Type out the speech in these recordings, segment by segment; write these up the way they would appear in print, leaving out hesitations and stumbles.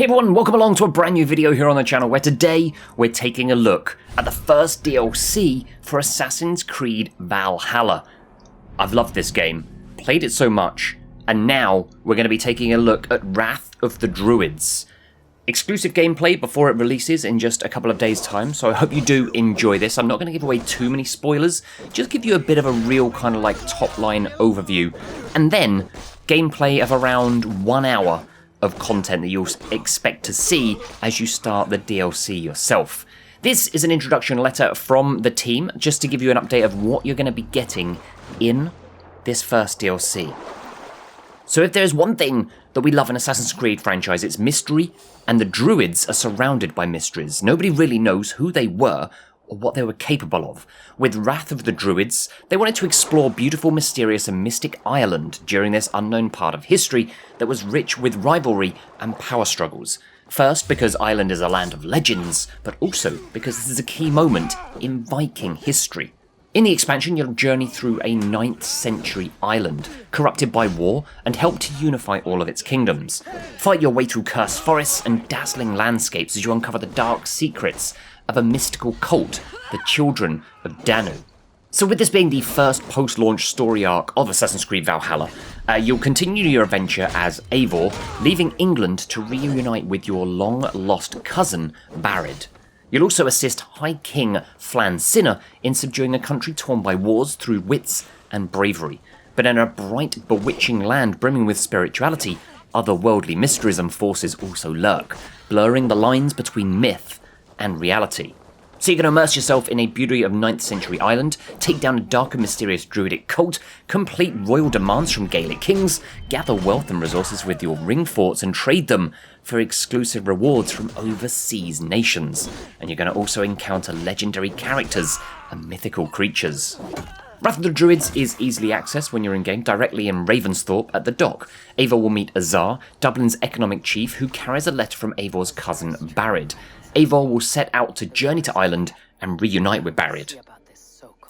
Hey everyone, welcome along to a brand new video here on the channel where today we're taking a look at the first DLC for Assassin's Creed Valhalla. I've loved this game, played it so much, and now we're going to be taking a look at Wrath of the Druids. Exclusive gameplay before it releases in just a couple of days' time, so I hope you do enjoy this. I'm not going to give away too many spoilers, just give you a bit of a real kind of like top-line overview, and then gameplay of around 1 hour of content that you'll expect to see as you start the DLC yourself. This is an introduction letter from the team, just to give you an update of what you're going to be getting in this first DLC. So if there's one thing that we love in Assassin's Creed franchise, it's mystery, and the Druids are surrounded by mysteries. Nobody really knows who they were or what they were capable of. With Wrath of the Druids, they wanted to explore beautiful, mysterious and mystic Ireland during this unknown part of history that was rich with rivalry and power struggles. First, because Ireland is a land of legends, but also because this is a key moment in Viking history. In the expansion, you'll journey through a 9th century island, corrupted by war, and help to unify all of its kingdoms. Fight your way through cursed forests and dazzling landscapes as you uncover the dark secrets of a mystical cult, the Children of Danu. So with this being the first post-launch story arc of Assassin's Creed Valhalla, you'll continue your adventure as Eivor, leaving England to reunite with your long-lost cousin, Barid. You'll also assist High King Flan Sinner in subduing a country torn by wars through wits and bravery. But in a bright, bewitching land brimming with spirituality, otherworldly mysteries and forces also lurk, blurring the lines between myth and reality. So you can immerse yourself in a beauty of 9th century Ireland, take down a dark and mysterious druidic cult, complete royal demands from Gaelic kings, gather wealth and resources with your ring forts and trade them for exclusive rewards from overseas nations. And you're going to also encounter legendary characters and mythical creatures. Wrath of the Druids is easily accessed when you're in-game directly in Ravensthorpe at the dock. Eivor will meet Azar, Dublin's economic chief, who carries a letter from Eivor's cousin Barid. Eivor will set out to journey to Ireland and reunite with Barid.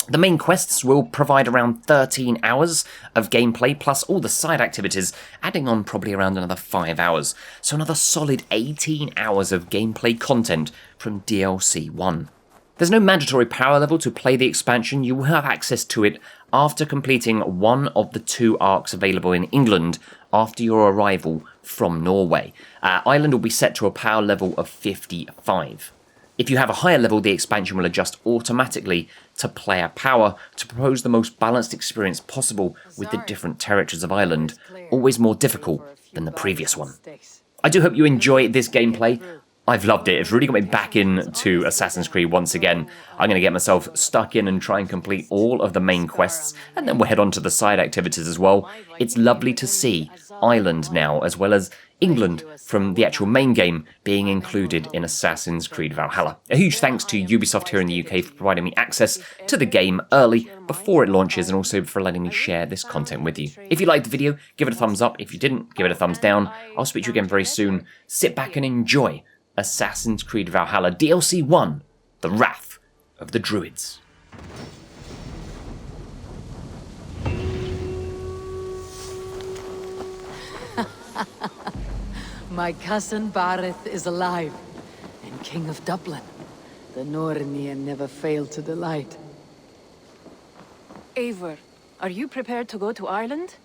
The main quests will provide around 13 hours of gameplay, plus all the side activities, adding on probably around another 5 hours. So another solid 18 hours of gameplay content from DLC 1. There's no mandatory power level to play the expansion. You will have access to it after completing one of the 2 arcs available in England after your arrival from Norway. Ireland will be set to a power level of 55. If you have a higher level, the expansion will adjust automatically to player power to propose the most balanced experience possible with the different territories of Ireland, always more difficult than the previous one. I do hope you enjoy this gameplay. I've loved it. It's really got me back into Assassin's Creed once again. I'm going to get myself stuck in and try and complete all of the main quests, and then we'll head on to the side activities as well. It's lovely to see Ireland now, as well as England from the actual main game being included in Assassin's Creed Valhalla. A huge thanks to Ubisoft here in the UK for providing me access to the game early before it launches, and also for letting me share this content with you. If you liked the video, give it a thumbs up. If you didn't, give it a thumbs down. I'll speak to you again very soon. Sit back and enjoy Assassin's Creed Valhalla DLC 1, The Wrath of the Druids. My cousin Barith is alive, and King of Dublin. The Nornian never failed to delight. Eivor, are you prepared to go to Ireland?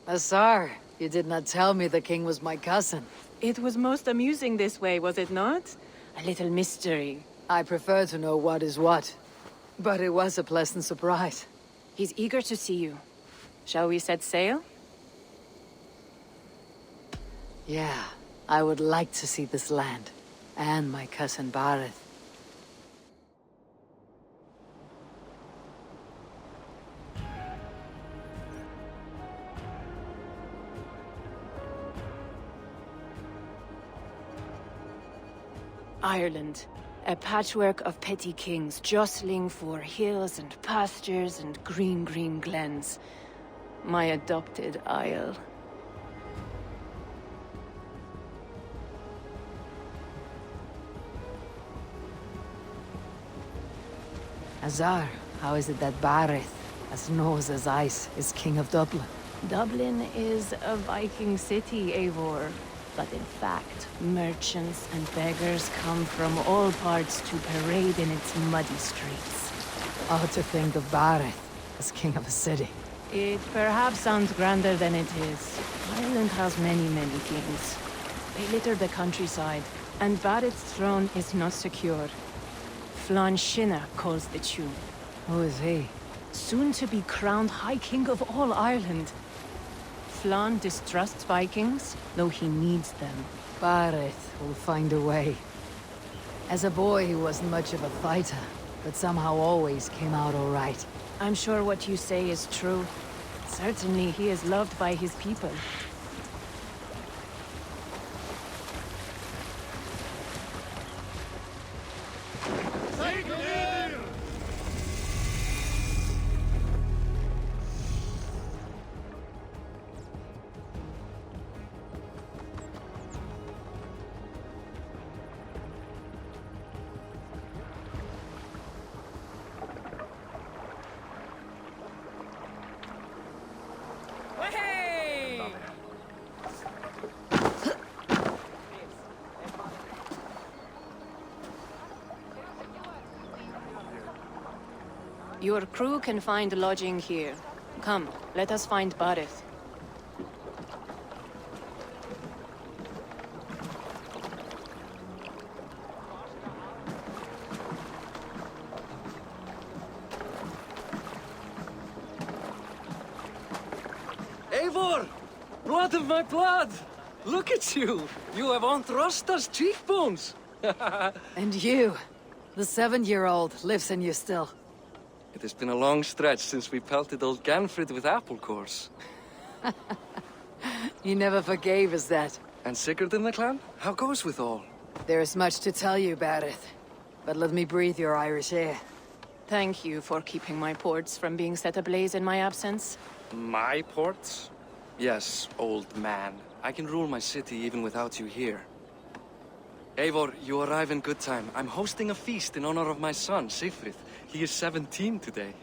Azar, you did not tell me the king was my cousin. It was most amusing this way, was it not? A little mystery. I prefer to know what is what, but it was a pleasant surprise. He's eager to see you. Shall we set sail? Yeah, I would like to see this land, and my cousin Barith. Ireland, a patchwork of petty kings jostling for hills and pastures and green glens. My adopted Isle. Azar, how is it that Barith, as knows as ice, is king of Dublin? Dublin is a Viking city, Eivor. But in fact, merchants and beggars come from all parts to parade in its muddy streets. Oh, to think of Barith as king of a city. It perhaps sounds grander than it is. Ireland has many, many kings. They litter the countryside, and Barith's throne is not secure. Flann Sinna calls the tune. Who is he? Soon to be crowned High King of all Ireland. Flann distrusts Vikings, though he needs them. Barith will find a way. As a boy, he wasn't much of a fighter, but somehow always came out all right. I'm sure what you say is true. Certainly he is loved by his people. Your crew can find lodging here. Come, let us find Barith. Eivor! Blood of my blood! Look at you! You have Aunt Rosta's cheekbones! And you, the 7-year-old, lives in you still. It has been a long stretch since we pelted old Ganfrid with apple cores. He never forgave us that. And Sigurd in the clan? How goes with all? There is much to tell you, Barith. But let me breathe your Irish air. Thank you for keeping my ports from being set ablaze in my absence. My ports? Yes, old man. I can rule my city even without you here. Eivor, you arrive in good time. I'm hosting a feast in honor of my son, Sigfrid. He is 17 today.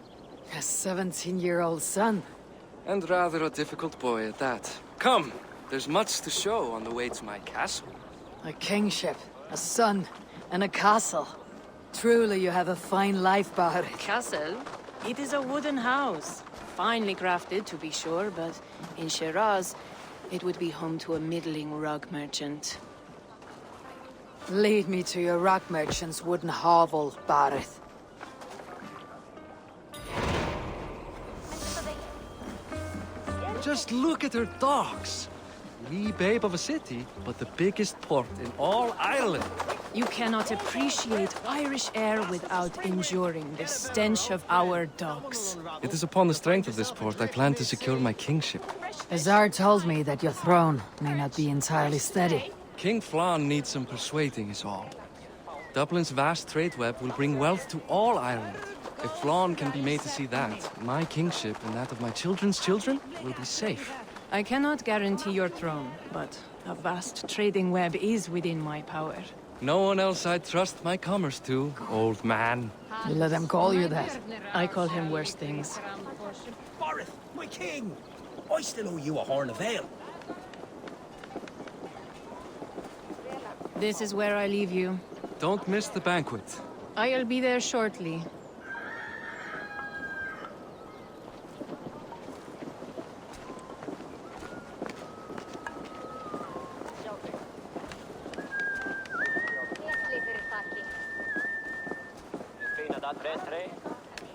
A 17-year-old son. And rather a difficult boy at that. Come! There's much to show on the way to my castle. A kingship, a son, and a castle. Truly you have a fine life, Barith. Castle? It is a wooden house. Finely crafted, to be sure, but in Shiraz, it would be home to a middling rug merchant. Lead me to your rock merchant's wooden hovel, Barith. Just look at her docks. Wee babe of a city, but the biggest port in all Ireland. You cannot appreciate Irish air without enduring the stench of our docks. It is upon the strength of this port I plan to secure my kingship. Azar told me that your throne may not be entirely steady. King Flann needs some persuading is all. Dublin's vast trade web will bring wealth to all Ireland. If Flann can be made to see that, my kingship and that of my children's children will be safe. I cannot guarantee your throne, but a vast trading web is within my power. No one else I'd trust my commerce to, old man. You let them call you that. I call him worse things. Barith, my king! I still owe you a horn of ale. This is where I leave you. Don't miss the banquet. I'll be there shortly.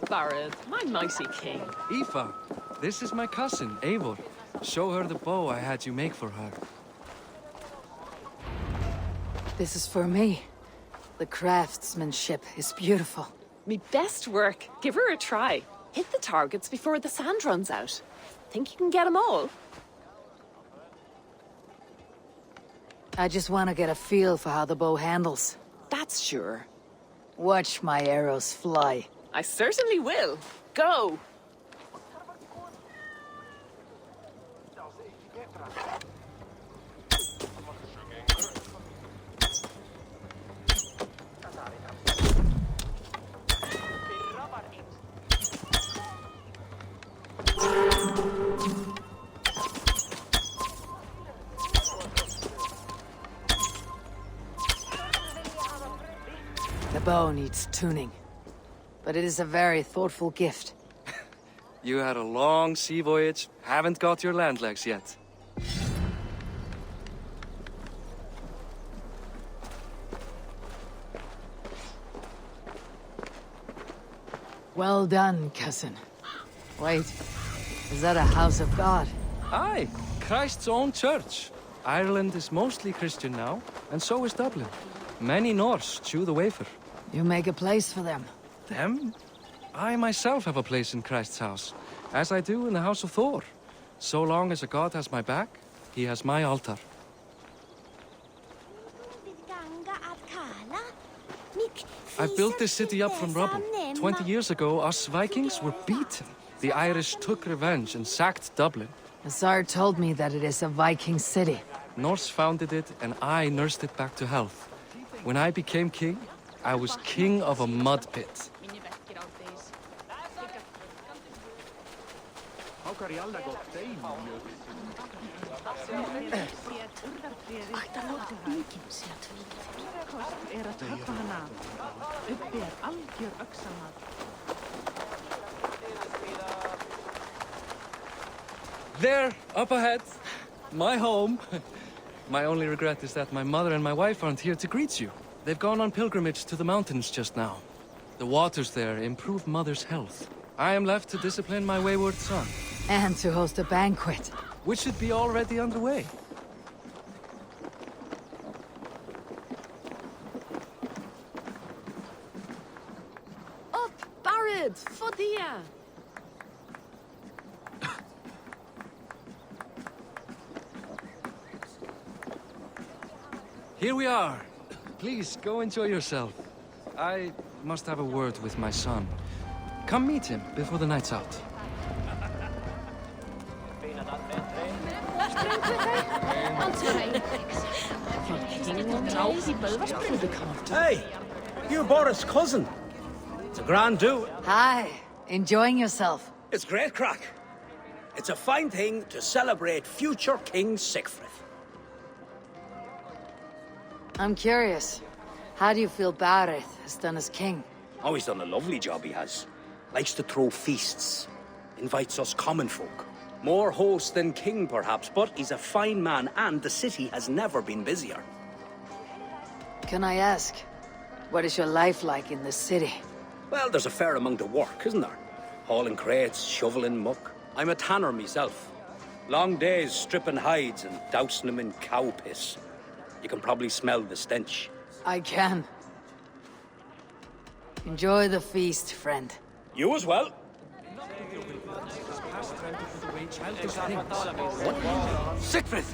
Barith, my mighty king. Aoife, this is my cousin, Eivor. Show her the bow I had you make for her. This is for me. The craftsmanship is beautiful. Me best work. Give her a try. Hit the targets before the sand runs out. Think you can get them all? I just want to get a feel for how the bow handles. That's sure. Watch my arrows fly. I certainly will. Go! bow needs tuning. But it is a very thoughtful gift. You had a long sea voyage, haven't got your land legs yet. Well done, cousin. Wait, is that a house of God? Aye, Christ's own church. Ireland is mostly Christian now, and so is Dublin. Many Norse chew the wafer. You make a place for them. Them? I myself have a place in Christ's house, as I do in the house of Thor. So long as a god has my back, he has my altar. I've built this city up from rubble. 20 years ago, us Vikings were beaten. The Irish took revenge and sacked Dublin. Azar told me that it is a Viking city. Norse founded it, and I nursed it back to health. When I became king, I was king of a mud pit. There, up ahead, my home. My only regret is that my mother and my wife aren't here to greet you. They've gone on pilgrimage to the mountains just now. The waters there improve Mother's health. I am left to discipline my wayward son. And to host a banquet. Which should be already underway. Up, Barrett, Fodia. Here we are. Please, go enjoy yourself. I must have a word with my son. Come meet him before the night's out. Hey, you're Boris' cousin. It's a grand do. Hi, enjoying yourself? It's great crack. It's a fine thing to celebrate future King Sigfrid. I'm curious. How do you feel Barrett has done as king? Oh, he's done a lovely job, he has. Likes to throw feasts. Invites us common folk. More host than king, perhaps, but he's a fine man, and the city has never been busier. Can I ask, what is your life like in the city? Well, there's a fair amount of work, isn't there? Hauling crates, shoveling muck. I'm a tanner myself. Long days stripping hides and dousing them in cow piss. You can probably smell the stench. I can. Enjoy the feast, friend. You as well. Sigfrid!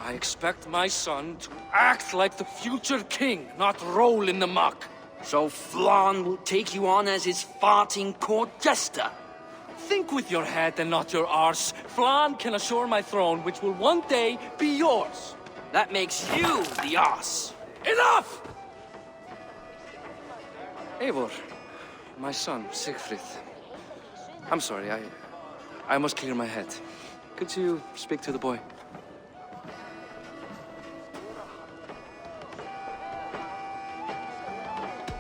I expect my son to act like the future king, not roll in the muck. So Flann will take you on as his farting court jester? Think with your head and not your arse. Flann can assure my throne, which will one day be yours. That makes you the ass. Enough! Eivor, my son, Sigfrid. I'm sorry, I must clear my head. Could you speak to the boy?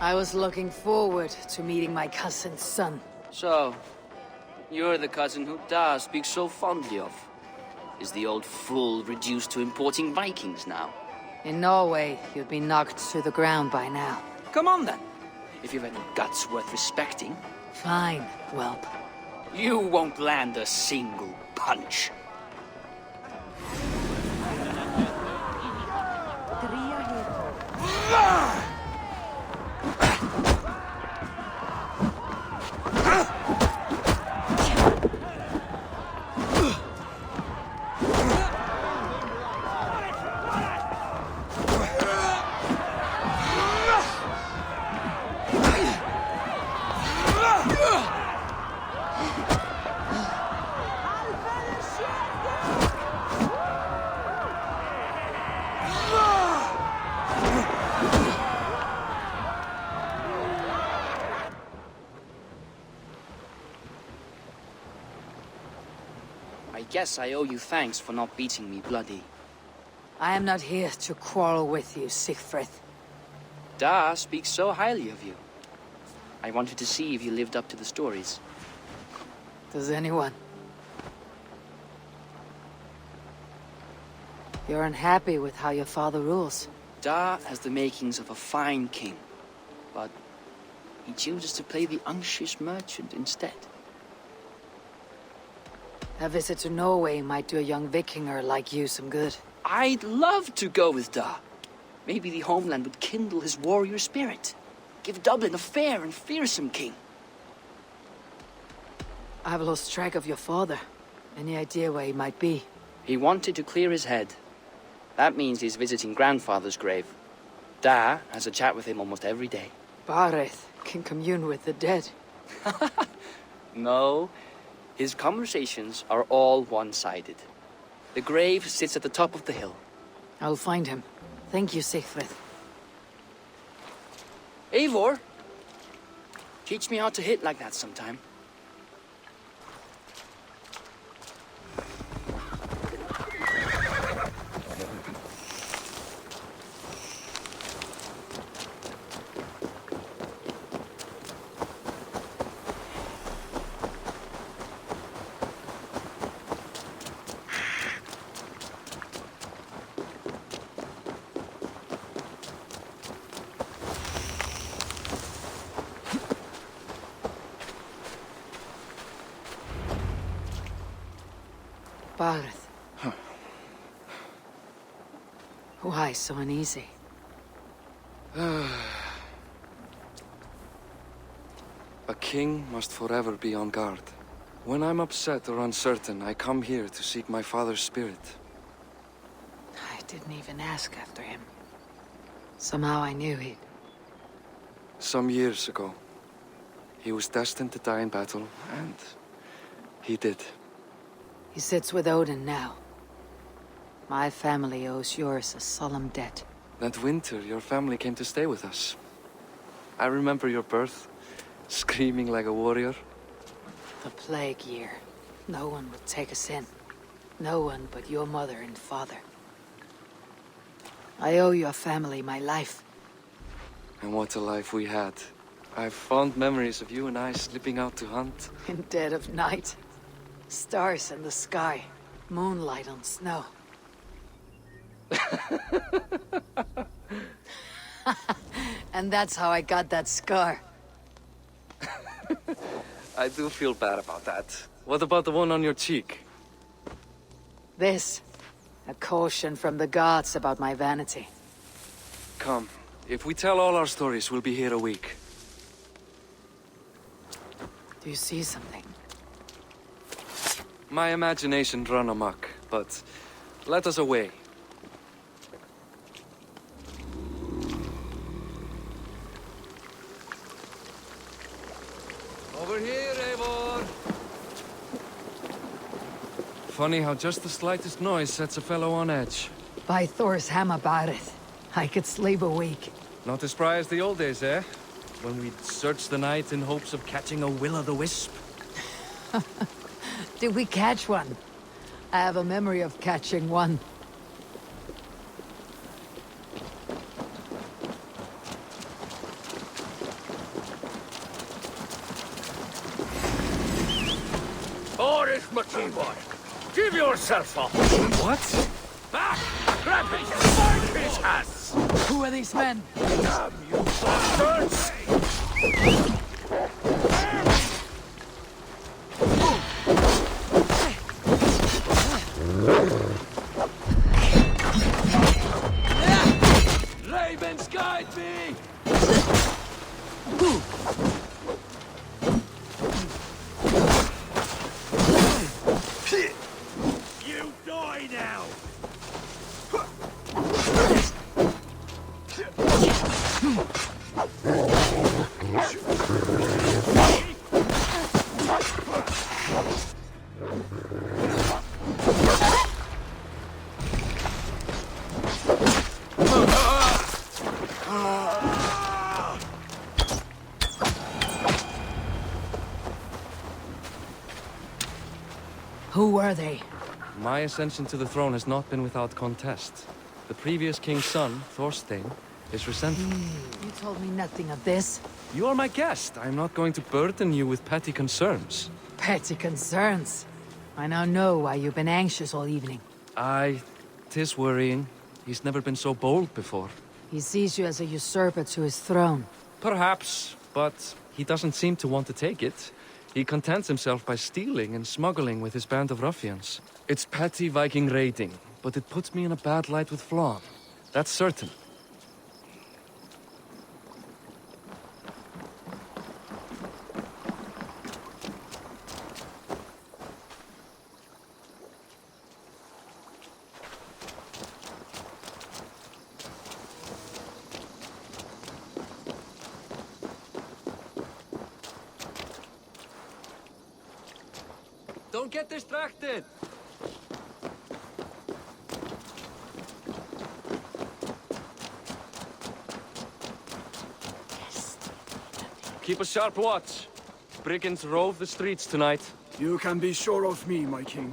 I was looking forward to meeting my cousin's son. So, you're the cousin who Da speaks so fondly of. Is the old fool reduced to importing Vikings now? In Norway, you'd be knocked to the ground by now. Come on then, if you've any guts worth respecting. Fine, whelp. You won't land a single punch. I guess I owe you thanks for not beating me bloody. I am not here to quarrel with you, Sigfrid. Da speaks so highly of you. I wanted to see if you lived up to the stories. Does anyone? You're unhappy with how your father rules. Da has the makings of a fine king, but he chooses to play the unctuous merchant instead. A visit to Norway might do a young Vikinger like you some good. I'd love to go with Da. Maybe the homeland would kindle his warrior spirit. Give Dublin a fair and fearsome king. I've lost track of your father. Any idea where he might be? He wanted to clear his head. That means he's visiting grandfather's grave. Da has a chat with him almost every day. Bareth can commune with the dead. No, his conversations are all one-sided. The grave sits at the top of the hill. I'll find him. Thank you, Siegfried. Eivor, teach me how to hit like that sometime. Bareth. Why so uneasy? A king must forever be on guard. When I'm upset or uncertain, I come here to seek my father's spirit. I didn't even ask after him. Somehow I knew he'd... Some years ago, he was destined to die in battle, and he did. He sits with Odin now. My family owes yours a solemn debt. That winter, your family came to stay with us. I remember your birth, screaming like a warrior. The plague year. No one would take us in. No one but your mother and father. I owe your family my life. And what a life we had. I have fond memories of you and I slipping out to hunt. In dead of night. Stars in the sky. Moonlight on snow. And that's how I got that scar. I do feel bad about that. What about the one on your cheek? This. A caution from the gods about my vanity. Come. If we tell all our stories, we'll be here a week. Do you see something? My imagination run amok, but let us away. Over here, Eivor! Funny how just the slightest noise sets a fellow on edge. By Thor's hammer, Bareth. I could sleep a week. Not as spry as the old days, eh? When we'd search the night in hopes of catching a will-o'-the-wisp. Did we catch one? I have a memory of catching one. Boris Matibor, give yourself up! What? Back! Grab him! Find his ass! Who are these men? Damn you bastards! Ravens guide me! You die now! Who were they? My ascension to the throne has not been without contest. The previous king's son, Thorstein, is resentful. You told me nothing of this. You are my guest. I am not going to burden you with petty concerns. Petty concerns. I now know why you've been anxious all evening. Aye, 'tis worrying. He's never been so bold before. He sees you as a usurper to his throne. Perhaps, but he doesn't seem to want to take it. He contents himself by stealing and smuggling with his band of ruffians. It's petty Viking raiding, but it puts me in a bad light with Flann. That's certain. Don't get distracted! Keep a sharp watch. Brigands rove the streets tonight. You can be sure of me, my king.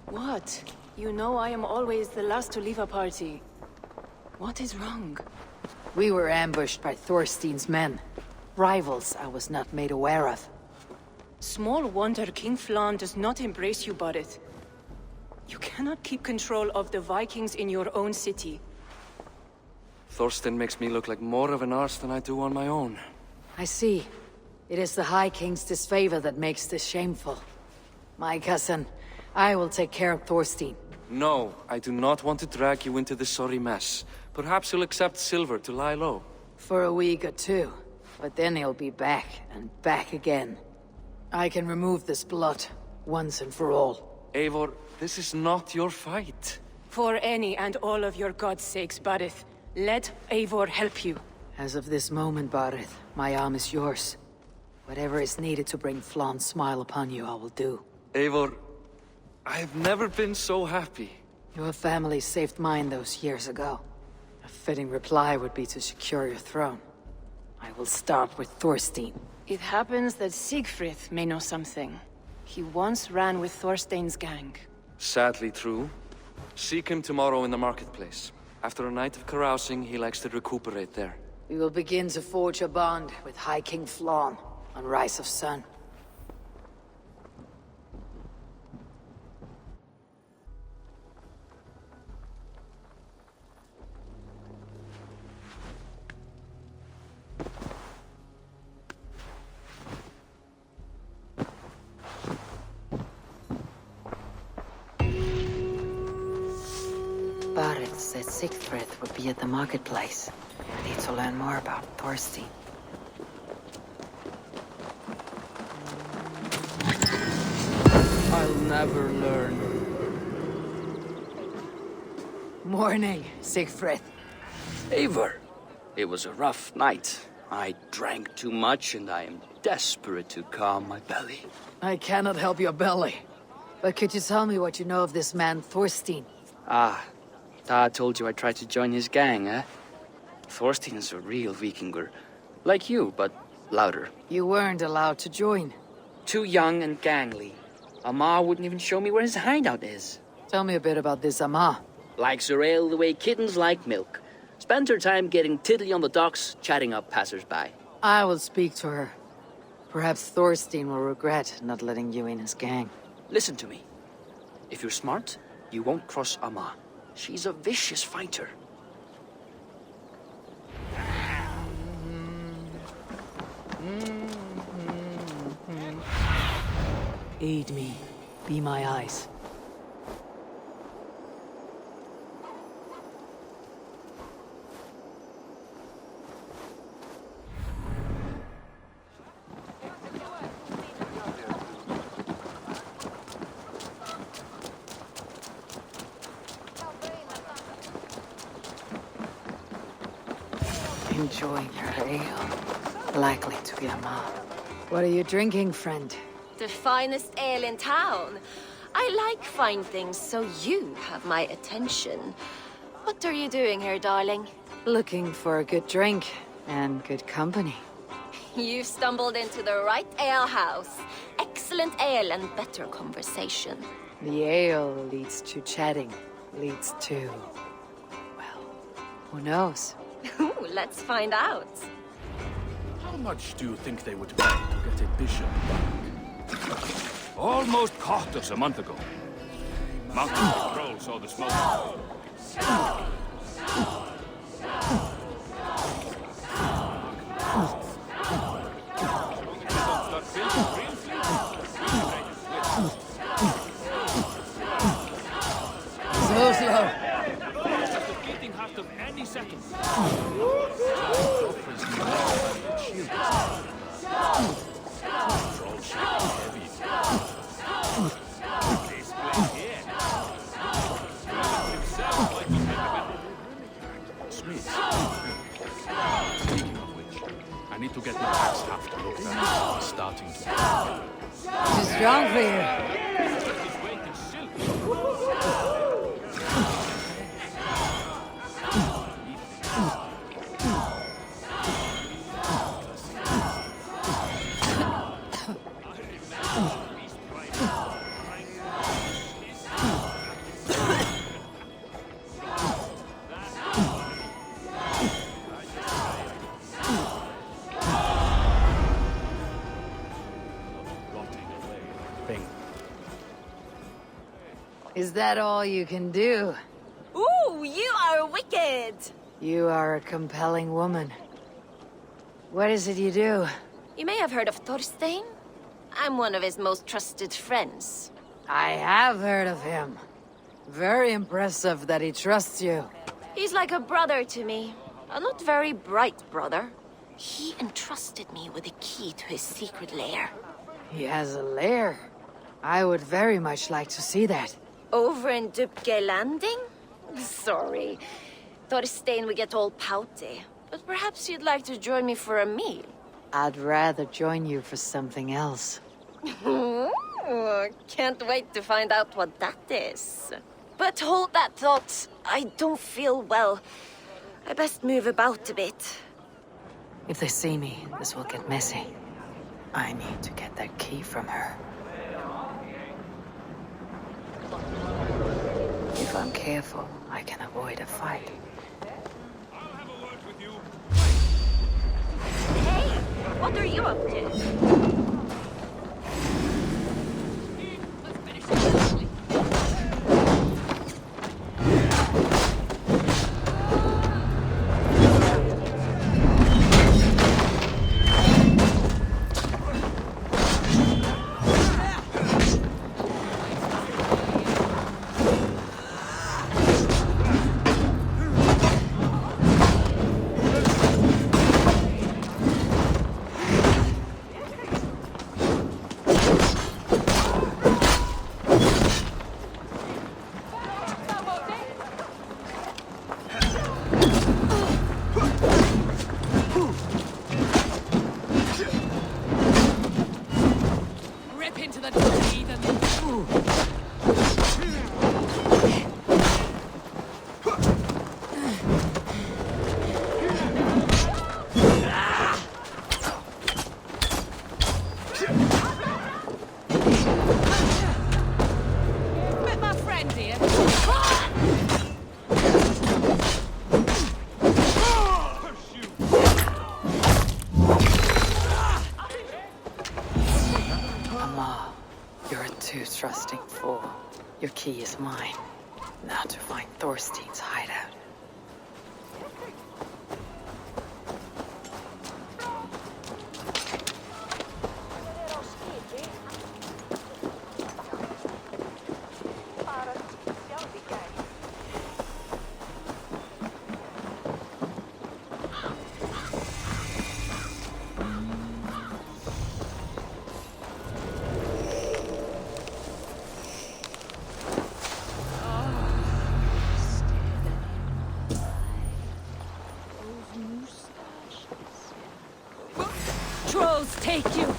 What? You know I am always the last to leave a party. What is wrong? We were ambushed by Thorstein's men. Rivals I was not made aware of. Small wonder King Flann does not embrace you, Barrett. You cannot keep control of the Vikings in your own city. Thorstein makes me look like more of an arse than I do on my own. I see. It is the High King's disfavor that makes this shameful. My cousin, I will take care of Thorstein. No, I do not want to drag you into this sorry mess. Perhaps you'll accept silver to lie low. For a week or two. But then he'll be back, and back again. I can remove this blot, once and for all. Eivor, this is not your fight. For any and all of your god's sakes, Barrett, let Eivor help you. As of this moment, Barrett, my arm is yours. Whatever is needed to bring Flann's smile upon you, I will do. Eivor, I have never been so happy. Your family saved mine those years ago. A fitting reply would be to secure your throne. I will start with Thorstein. It happens that Siegfried may know something. He once ran with Thorstein's gang. Sadly true. Seek him tomorrow in the marketplace. After a night of carousing, he likes to recuperate there. We will begin to forge a bond with High King Flann on Rise of Sun. Barrett said Siegfried would be at the marketplace. I need to learn more about Thorstein. I'll never learn. Morning, Siegfried. Eivor, it was a rough night. I drank too much and I am desperate to calm my belly. I cannot help your belly. But could you tell me what you know of this man, Thorstein? Ah, Dad told you I tried to join his gang, eh? Thorstein is a real Vikinger. Like you, but louder. You weren't allowed to join. Too young and gangly. Amar wouldn't even show me where his hideout is. Tell me a bit about this Amar. Likes her ale the way kittens like milk. Spends her time getting tiddly on the docks, chatting up passers-by. I will speak to her. Perhaps Thorstein will regret not letting you in his gang. Listen to me. If you're smart, you won't cross Amar. She's a vicious fighter. Aid me. Be my eyes. Enjoying your ale. Likely to be Amar. What are you drinking, friend? The finest ale in town. I like fine things, so you have my attention. What are you doing here, darling? Looking for a good drink and good company. You've stumbled into the right ale house. Excellent ale and better conversation. The ale leads to chatting, leads to... well, who knows? Ooh, let's find out. How much do you think they would pay to get a bishop back? Almost caught us a month ago. Mountain patrol saw the smoke. So slow. Getting half of any second. Speaking of which, I need to get my back staff to look better. It's starting to... Too strong for you. Is that all you can do? Ooh, you are wicked! You are a compelling woman. What is it you do? You may have heard of Thorstein. I'm one of his most trusted friends. I have heard of him. Very impressive that he trusts you. He's like a brother to me. A not very bright brother. He entrusted me with the key to his secret lair. He has a lair. I would very much like to see that. Over in Dubgaill Landing? Sorry. Thorstein would get all pouty. But perhaps you'd like to join me for a meal? I'd rather join you for something else. Ooh, can't wait to find out what that is. But hold that thought. I don't feel well. I best move about a bit. If they see me, this will get messy. I need to get that key from her. If I'm careful, I can avoid a fight. Hey, what are you up to? Trusting fool. Your key is mine. Now to find Thorstein's hideout. Trolls take you!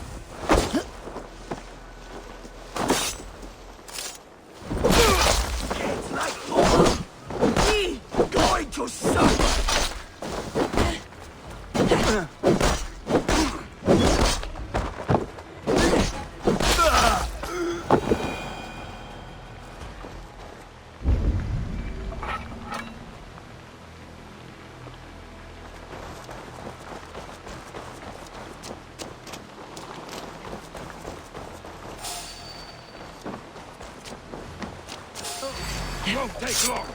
won't take long.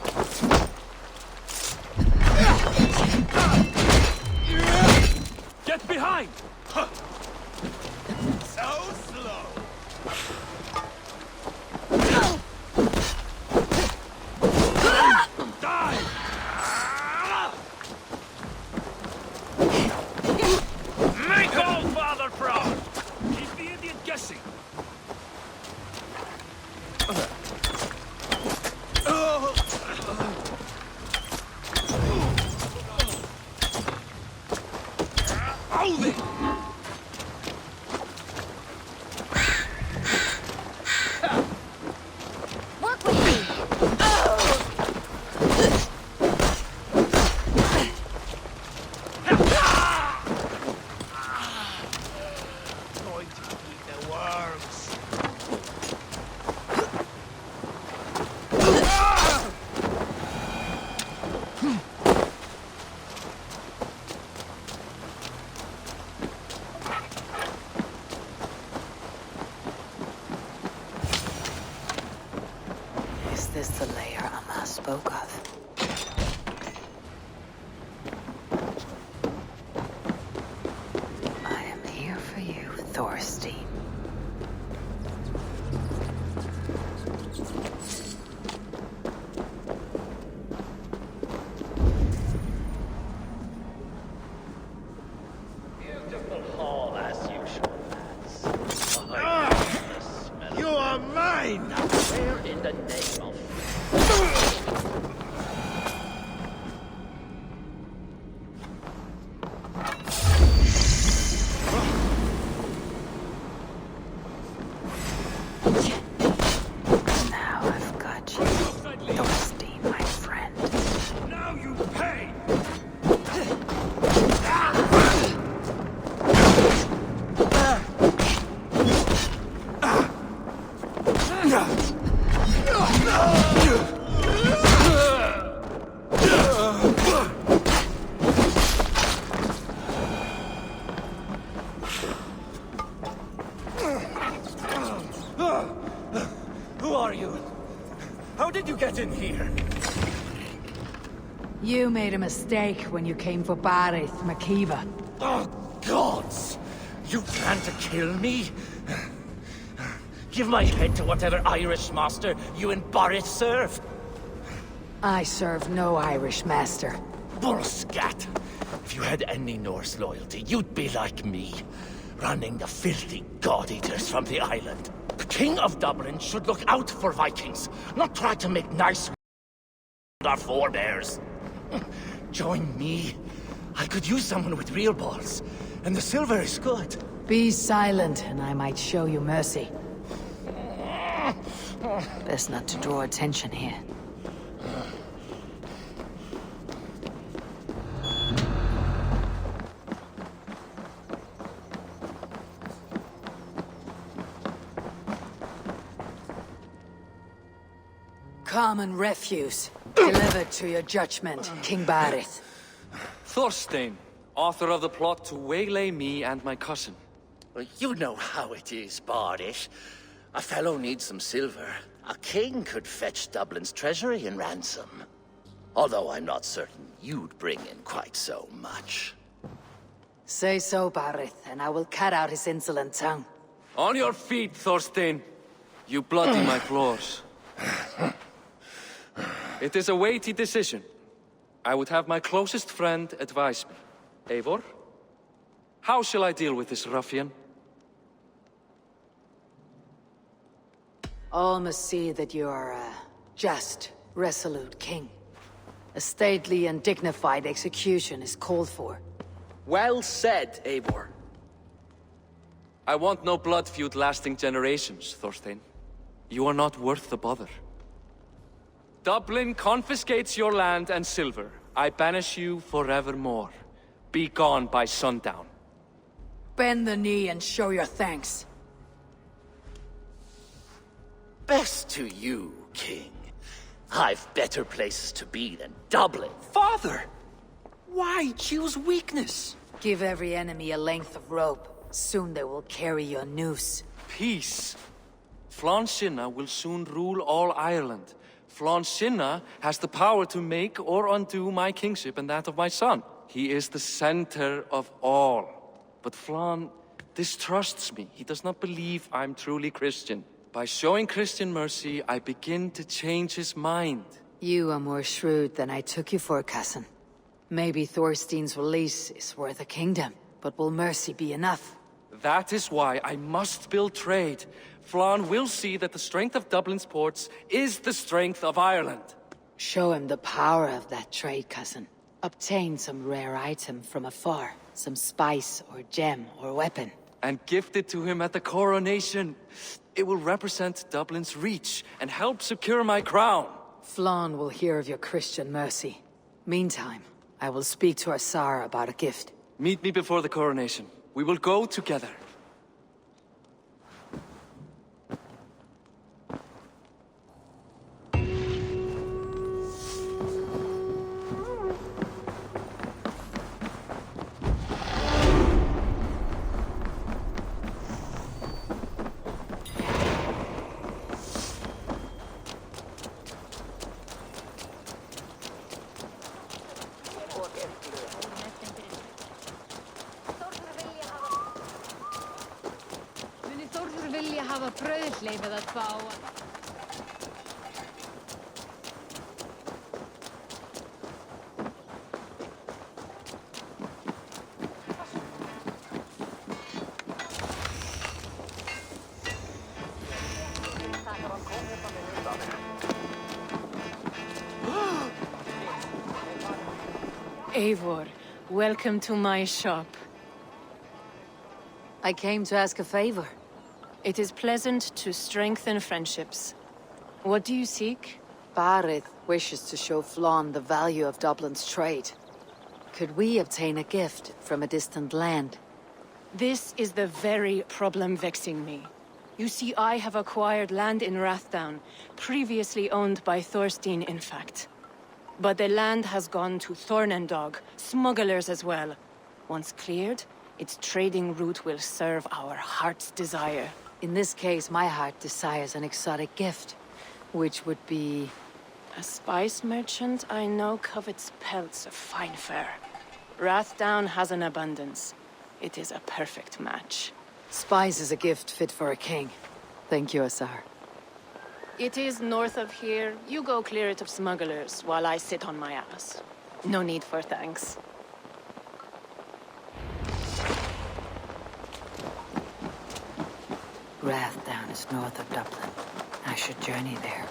Get behind! So slow. Die! Make all, Father Proud! Keep the idiot guessing. Hold it! Work with me! Going to eat the worms. Is this the lair Amma spoke of? I am here for you, Thorstein. Beautiful hall as usual, lads. You are mine! Where in the name of... Now I've got you, Thorstein, my friend. Now you pay! Who are you? How did you get in here? You made a mistake when you came for Barith, Makiva. Oh, gods! You plan to kill me? Give my head to whatever Irish master you and Boris serve. I serve no Irish master. Bullscat! If you had any Norse loyalty, you'd be like me, running the filthy god-eaters from the island. The King of Dublin should look out for Vikings, not try to make nice with our forebears. Join me. I could use someone with real balls, and the silver is good. Be silent, and I might show you mercy. Best not to draw attention here. Common refuse. Delivered to your judgment, King Barith. Thorstein, author of the plot to waylay me and my cousin. Well, you know how it is, Bardish. A fellow needs some silver. A king could fetch Dublin's treasury in ransom. Although I'm not certain you'd bring in quite so much. Say so, Barith, and I will cut out his insolent tongue. On your feet, Thorstein. You bloody my floors. It is a weighty decision. I would have my closest friend advise me. Eivor? How shall I deal with this ruffian? All must see that you are a just, resolute king. A stately and dignified execution is called for. Well said, Eivor. I want no blood feud lasting generations, Thorstein. You are not worth the bother. Dublin confiscates your land and silver. I banish you forevermore. Be gone by sundown. Bend the knee and show your thanks. Best to you, King. I've better places to be than Dublin. Father! Why choose weakness? Give every enemy a length of rope. Soon they will carry your noose. Peace. Flansinna will soon rule all Ireland. Flann Sinna has the power to make or undo my kingship and that of my son. He is the center of all. But Flann distrusts me. He does not believe I'm truly Christian. By showing Christian mercy, I begin to change his mind. You are more shrewd than I took you for, cousin. Maybe Thorstein's release is worth a kingdom, but will mercy be enough? That is why I must build trade. Flann will see that the strength of Dublin's ports is the strength of Ireland. Show him the power of that trade, cousin. Obtain some rare item from afar, some spice or gem or weapon. And gift it to him at the coronation. It will represent Dublin's reach and help secure my crown. Flann will hear of your Christian mercy. Meantime, I will speak to Asar about a gift. Meet me before the coronation. We will go together. Eivor, welcome to my shop. I came to ask a favor. It is pleasant to strengthen friendships. What do you seek? Barith wishes to show Flann the value of Dublin's trade. Could we obtain a gift from a distant land? This is the very problem vexing me. You see, I have acquired land in Rathdown, previously owned by Thorstein, in fact. But the land has gone to Thornendog, smugglers as well. Once cleared, its trading route will serve our heart's desire. In this case, my heart desires an exotic gift, which would be... A spice merchant I know covets pelts of fine fur. Rathdown has an abundance. It is a perfect match. Spice is a gift fit for a king. Thank you, Asar. It is north of here. You go clear it of smugglers, while I sit on my ass. No need for thanks. Rathdown is north of Dublin. I should journey there.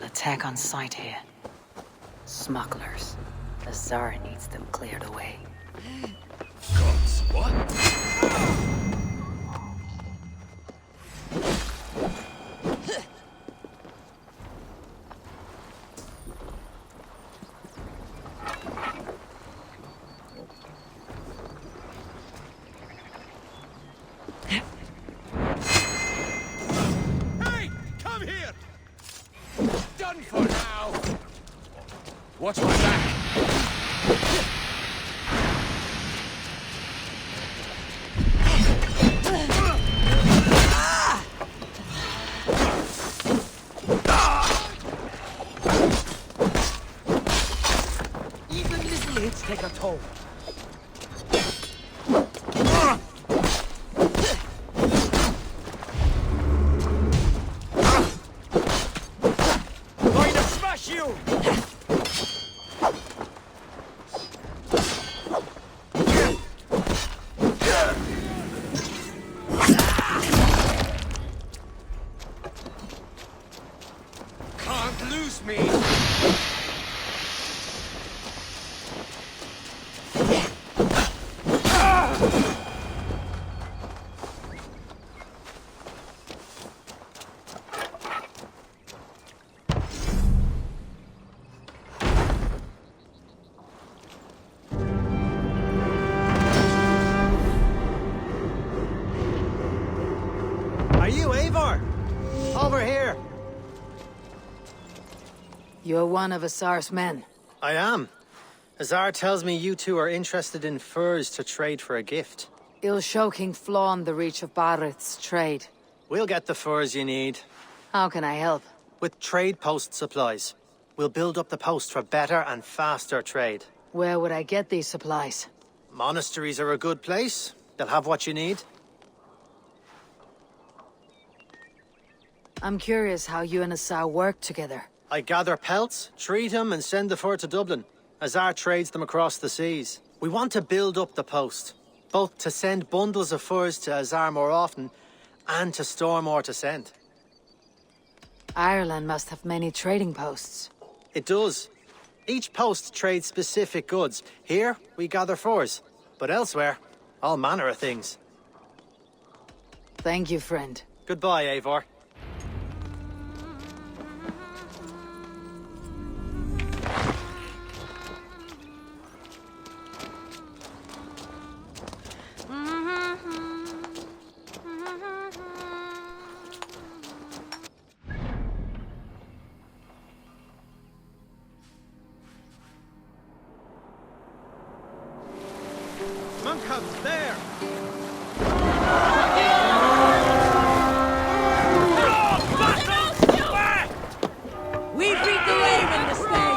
Attack on sight here. Smugglers. The Tsar needs them cleared away. Gods, what? Hey! Come here! Done for now! Watch my back! Even little hits take home. Going to smash you! Can't lose me! Are you Eivor? Over here. You're one of Azar's men. I am. Azar tells me you two are interested in furs to trade for a gift. Ill-Shoking flawn the reach of Barith's trade. We'll get the furs you need. How can I help? With trade post supplies. We'll build up the post for better and faster trade. Where would I get these supplies? Monasteries are a good place. They'll have what you need. I'm curious how you and Azar work together. I gather pelts, treat them, and send the fur to Dublin. Azar trades them across the seas. We want to build up the post, both to send bundles of furs to Azar more often, and to store more to send. Ireland must have many trading posts. It does. Each post trades specific goods. Here, we gather furs. But elsewhere, all manner of things. Thank you, friend. Goodbye, Eivor. Monkhouse there! We beat the Raven this day!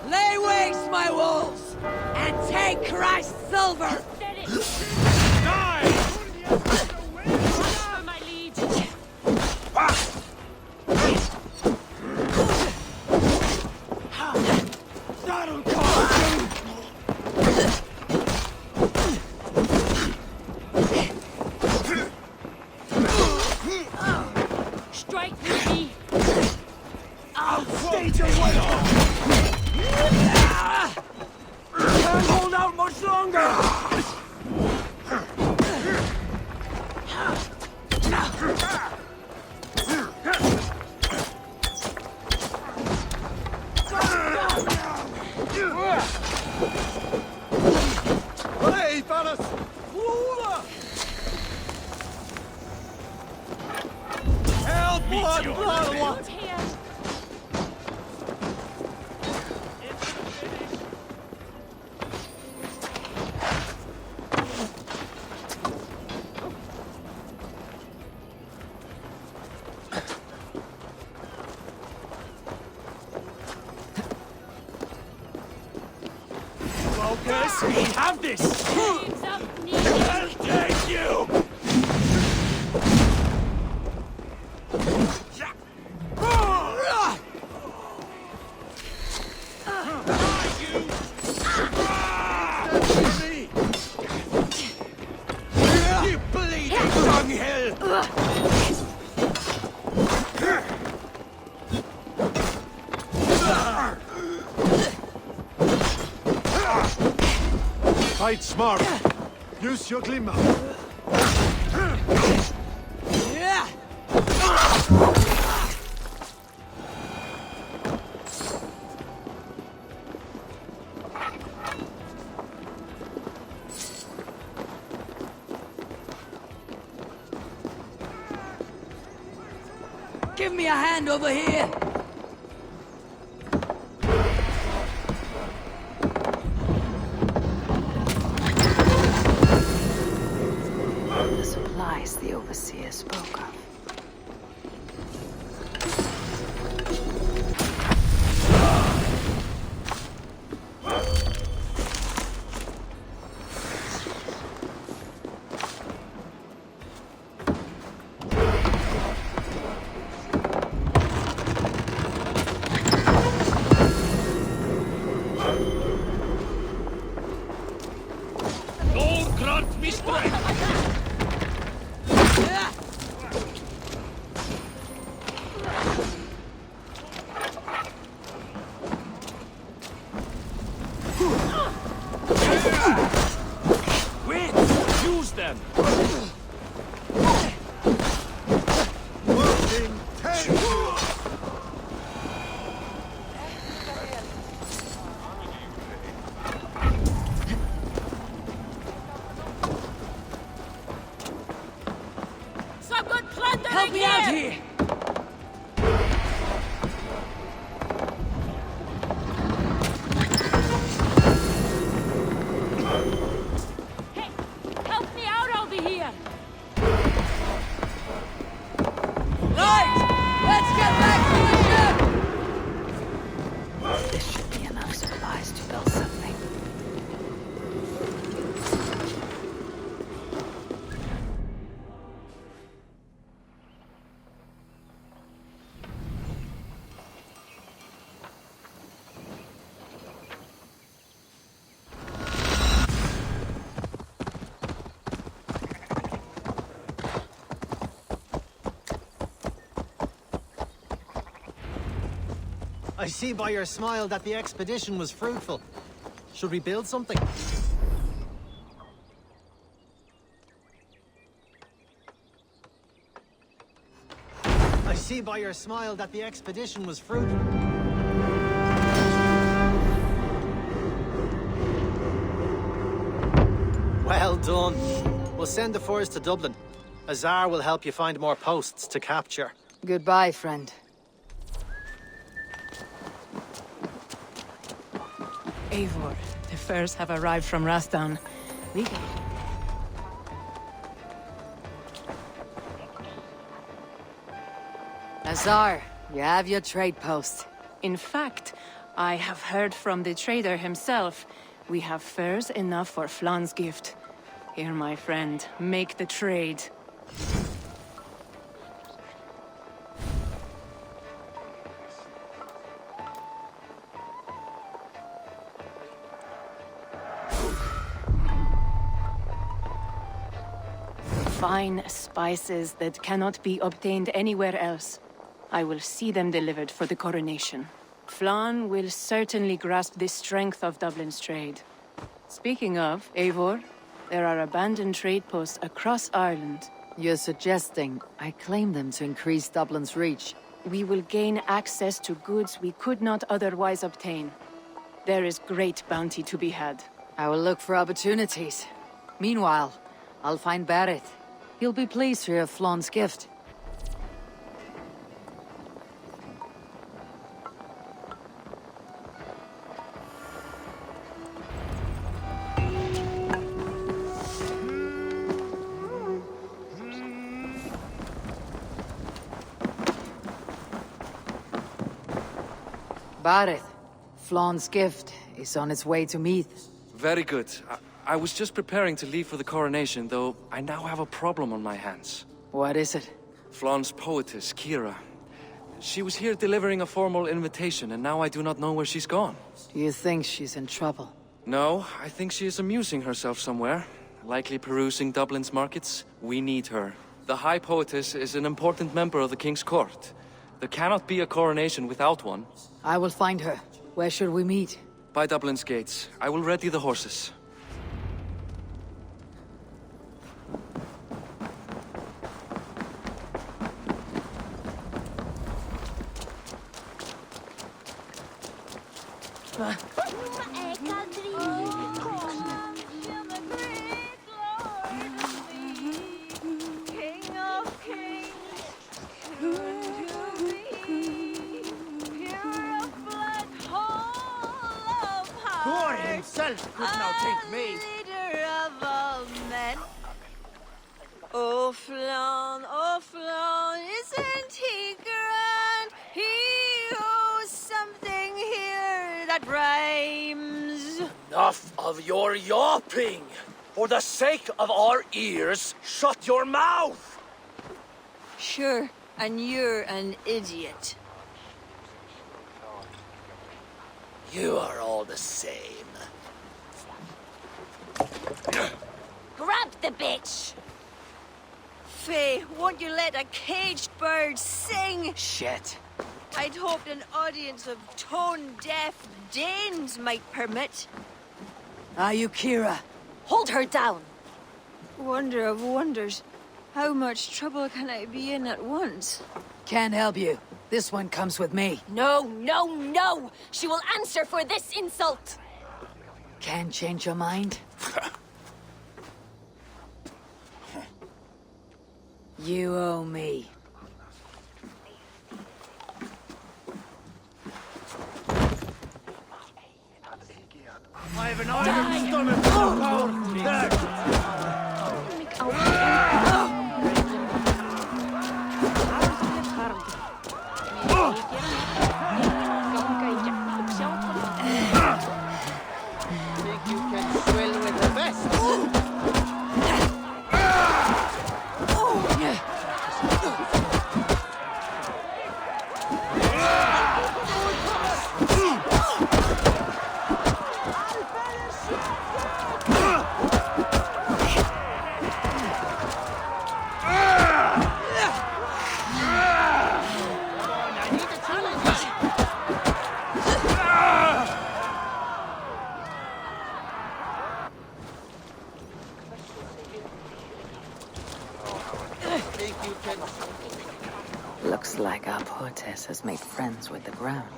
Lay waste my wolves and take Christ's silver! Strike with me! I'll stage your way! Can't hold out much longer! Hey, fellas! Help! Blood! Focus! We have this! I'll take you! You bleeding dunghill! Fight smart. Use your glimmer. Give me a hand over here! Quick! Use them! Some good plunder! Help me out here! Hey, help me out over here! Lords! Let's get back to the ship! This should be enough supplies to build something. I see by your smile that the expedition was fruitful. Should we build something? I see by your smile that the expedition was fruitful. Well done. We'll send the force to Dublin. Azar will help you find more posts to capture. Goodbye, friend. Eivor, the furs have arrived from Rastan. We can... Azar, you have your trade post. In fact, I have heard from the trader himself. We have furs enough for Flan's gift. Here, my friend, make the trade. Fine spices that cannot be obtained anywhere else. I will see them delivered for the coronation. Flan will certainly grasp the strength of Dublin's trade. Speaking of, Eivor, there are abandoned trade posts across Ireland. You're suggesting I claim them to increase Dublin's reach? We will gain access to goods we could not otherwise obtain. There is great bounty to be had. I will look for opportunities. Meanwhile, I'll find Barrett. He'll be pleased to hear of Flan's gift. Barrett, Flan's gift is on its way to Meath. Very good. I was just preparing to leave for the coronation, though I now have a problem on my hands. What is it? Flan's poetess, Kira. She was here delivering a formal invitation, and now I do not know where she's gone. Do you think she's in trouble? No, I think she is amusing herself somewhere. Likely perusing Dublin's markets. We need her. The High Poetess is an important member of the King's Court. There cannot be a coronation without one. I will find her. Where should we meet? By Dublin's gates. I will ready the horses. Could now take me. Leader of all men. Oh, Flan, isn't he grand? He owes something here that rhymes. Enough of your yawping. For the sake of our ears, shut your mouth. Sure, and you're an idiot. You are all the same. Grab the bitch! Faye, won't you let a caged bird sing? Shit. I'd hoped an audience of tone-deaf Danes might permit. Are you Kira? Hold her down! Wonder of wonders. How much trouble can I be in at once? Can't help you. This one comes with me. No, no, no! She will answer for this insult! Can't change your mind? You owe me. I have an iron stomach for power. Think you can swill with the best? Looks like our poetess has made friends with the ground.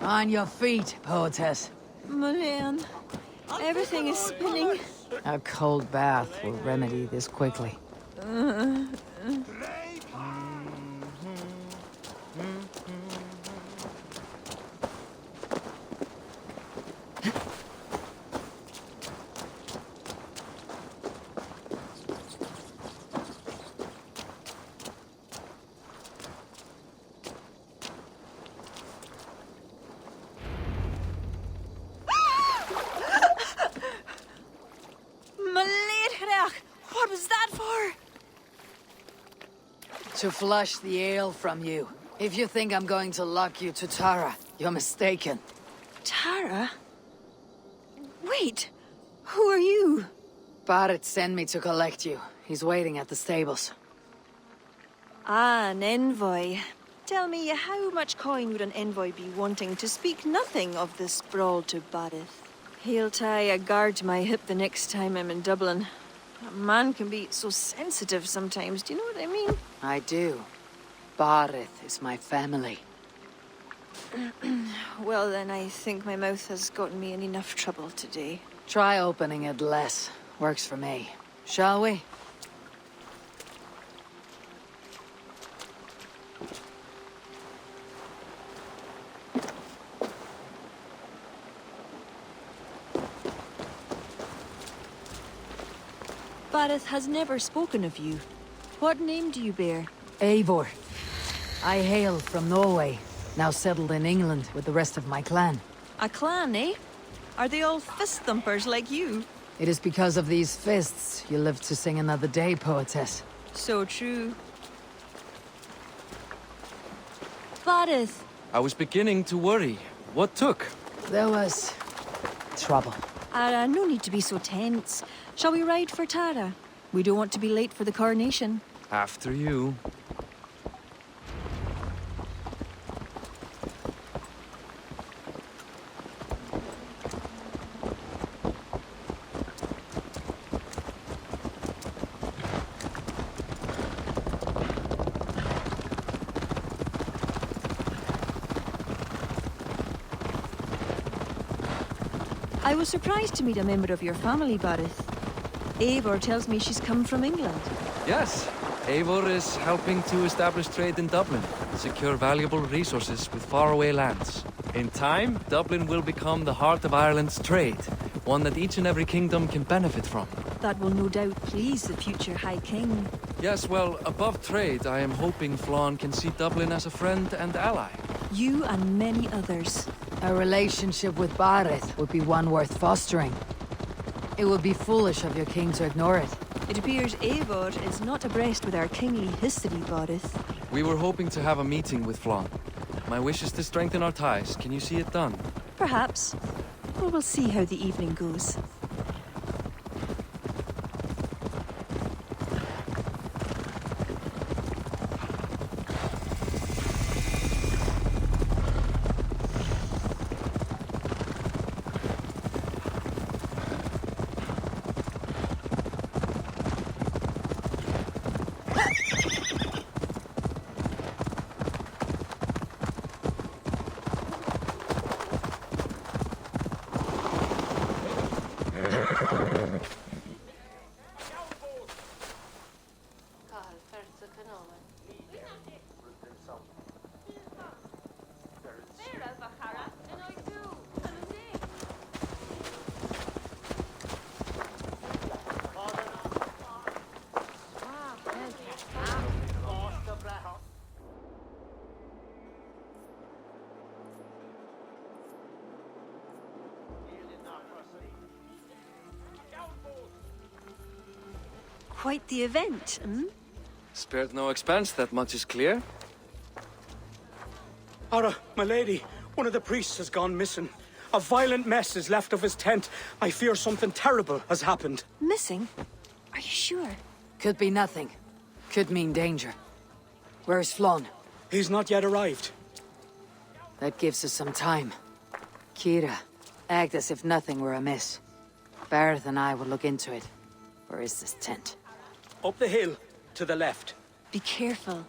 On your feet, poetess. Mulan, everything is spinning. A cold bath will remedy this quickly. What was that for? To flush the ale from you. If you think I'm going to lock you to Tara, you're mistaken. Tara? Wait, who are you? Barrett sent me to collect you. He's waiting at the stables. Ah, an envoy. Tell me, how much coin would an envoy be wanting to speak nothing of the sprawl to Barrett? He'll tie a guard to my hip the next time I'm in Dublin. A man can be so sensitive sometimes, do you know what I mean? I do. Barrett is my family. Well then, I think my mouth has gotten me in enough trouble today. Try opening it less. Works for me. Shall we? Barrett has never spoken of you. What name do you bear? Eivor. I hail from Norway, now settled in England with the rest of my clan. A clan, eh? Are they all fist thumpers like you? It is because of these fists you live to sing another day, poetess. So true. Barrett! I was beginning to worry. What took? There was... trouble. No need to be so tense. Shall we ride for Tara? We don't want to be late for the coronation. After you. I was surprised to meet a member of your family, Barrett. Eivor tells me she's come from England. Yes, Eivor is helping to establish trade in Dublin, secure valuable resources with faraway lands. In time, Dublin will become the heart of Ireland's trade, one that each and every kingdom can benefit from. That will no doubt please the future High King. Yes, well, above trade, I am hoping Flann can see Dublin as a friend and ally. You and many others. A relationship with Barrett would be one worth fostering. It would be foolish of your king to ignore it. It appears Eivor is not abreast with our kingly history, Barrett. We were hoping to have a meeting with Flann. My wish is to strengthen our ties. Can you see it done? Perhaps. Well, we'll see how the evening goes. Quite the event, hmm? Spared no expense, that much is clear. Ara, my lady, one of the priests has gone missing. A violent mess is left of his tent. I fear something terrible has happened. Missing? Are you sure? Could be nothing. Could mean danger. Where's Flon? He's not yet arrived. That gives us some time. Kira, act as if nothing were amiss. Barrett and I will look into it. Where is this tent? Up the hill, to the left. Be careful.